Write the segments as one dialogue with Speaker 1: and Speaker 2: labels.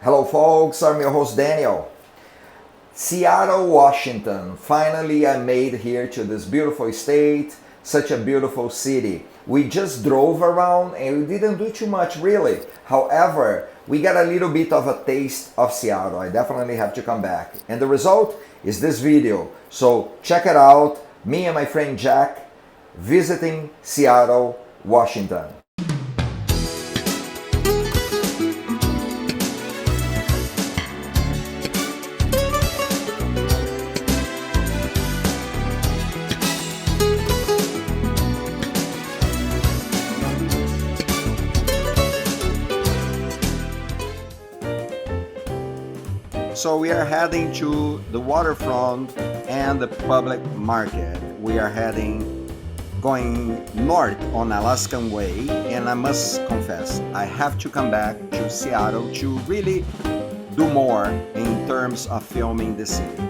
Speaker 1: Hello folks, I'm your host Daniel. Seattle, Washington. Finally I made here to this beautiful state, such a beautiful city. We just drove around and we didn't do too much really. However, we got a little bit of a taste of Seattle. I definitely have to come back. And the result is this video. So check it out. Me and my friend Jack visiting Seattle, Washington. So we are heading to the Waterfront and the Public Market. We are going north on Alaskan Way, and I must confess, I have to come back to Seattle to really do more in terms of filming the city.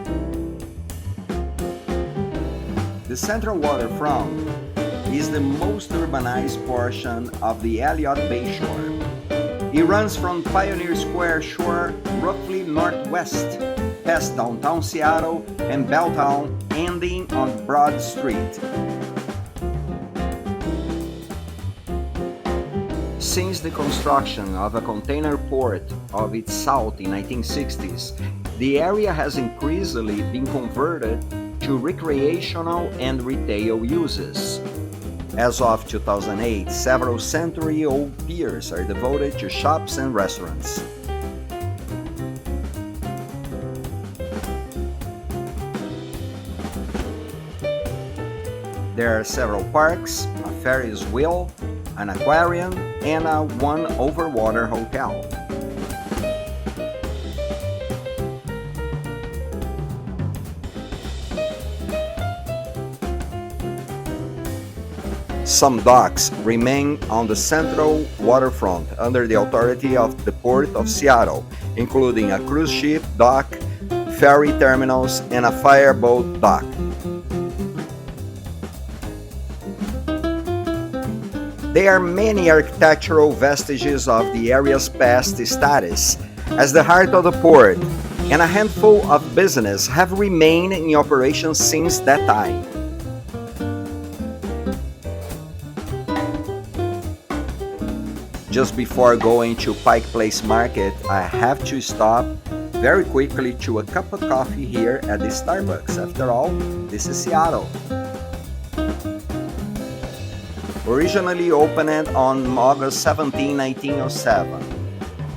Speaker 1: The Central Waterfront is the most urbanized portion of the Elliott Bay shore. It runs from Pioneer Square shore roughly northwest, past downtown Seattle and Belltown, ending on Broad Street. Since the construction of a container port of its south in 1960s, the area has increasingly been converted to recreational and retail uses. As of 2008, several century-old piers are devoted to shops and restaurants. There are several parks, a Ferris wheel, an aquarium, and a one overwater hotel. Some docks remain on the Central Waterfront under the authority of the Port of Seattle, including a cruise ship dock, ferry terminals, and a fireboat dock. There are many architectural vestiges of the area's past status as the heart of the port, and a handful of businesses have remained in operation since that time. Just before going to Pike Public Market, I have to stop very quickly to a cup of coffee here at the Starbucks. After all, this is Seattle. Originally opened on August 17, 1907,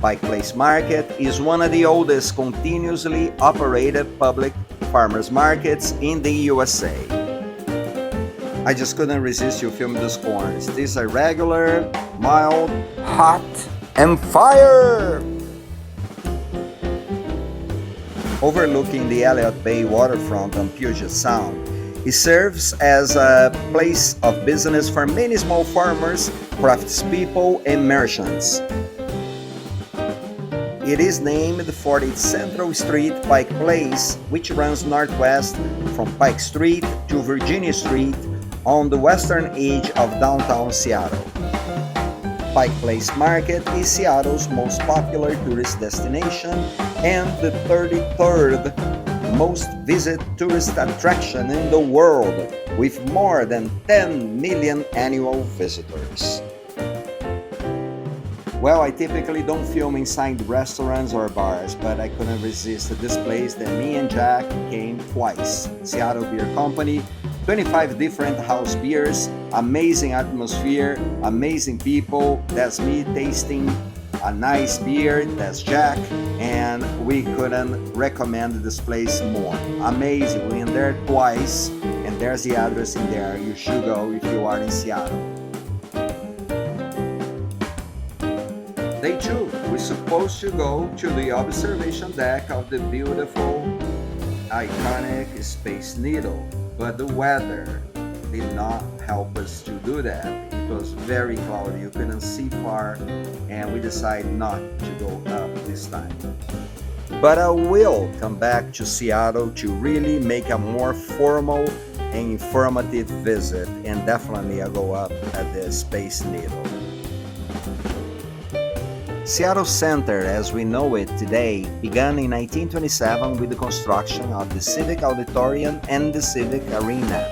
Speaker 1: Pike Public Market is one of the oldest continuously operated public farmers markets in the USA. I just couldn't resist to film these corners. These are regular, mild, hot, and fire! Overlooking the Elliott Bay waterfront on Puget Sound, it serves as a place of business for many small farmers, craftspeople, and merchants. It is named for its Central Street Pike Place, which runs northwest from Pike Street to Virginia Street on the western edge of downtown Seattle. Pike Public Market is Seattle's most popular tourist destination and the 33rd most visited tourist attraction in the world, with more than 10 million annual visitors. Well, I typically don't film inside restaurants or bars, but I couldn't resist this place that me and Jack came twice. Seattle Beer Company, 25 different house beers, amazing atmosphere, amazing people. That's me tasting a nice beer, that's Jack, and we couldn't recommend this place more. Amazing, we went there twice, and there's the address in there. You should go if you are in Seattle. Day 2, we're supposed to go to the observation deck of the beautiful, iconic Space Needle, but the weather did not help us to do that. It was very cloudy, you couldn't see far, and we decided not to go up this time. But I will come back to Seattle to really make a more formal and informative visit, and definitely I'll go up at the Space Needle. Seattle Center, as we know it today, began in 1927 with the construction of the Civic Auditorium and the Civic Arena.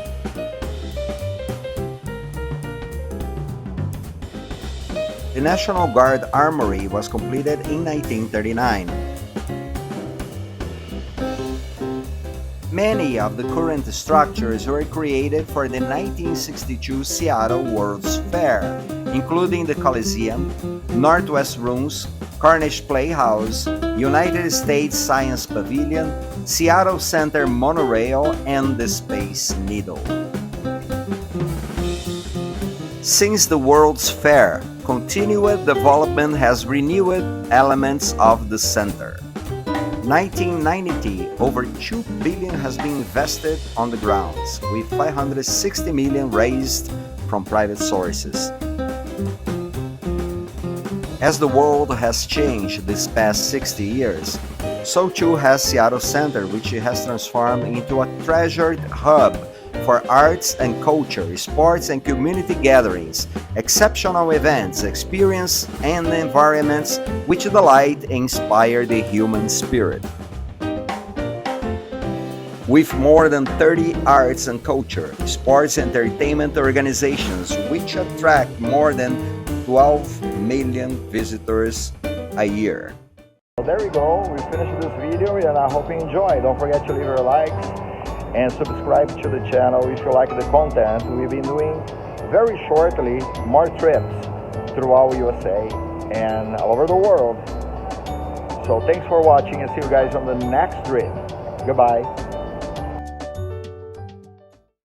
Speaker 1: The National Guard Armory was completed in 1939. Many of the current structures were created for the 1962 Seattle World's Fair, including the Coliseum, Northwest Rooms, Carnegie Playhouse, United States Science Pavilion, Seattle Center Monorail, and the Space Needle. Since the World's Fair, continued development has renewed elements of the center. 1990, over $2 billion has been invested on the grounds, with $560 million raised from private sources. As the world has changed these past 60 years, so too has Seattle Center, which has transformed into a treasured hub for arts and culture, sports and community gatherings, exceptional events, experience, and environments which delight and inspire the human spirit. With more than 30 arts and culture, sports and entertainment organizations which attract more than 12 million visitors a year.
Speaker 2: So there we go, we finished this video and I hope you enjoyed. Don't forget to leave your likes and subscribe to the channel if you like the content. We've been doing very shortly more trips throughout USA and all over the world. So thanks for watching and see you guys on the next trip. Goodbye.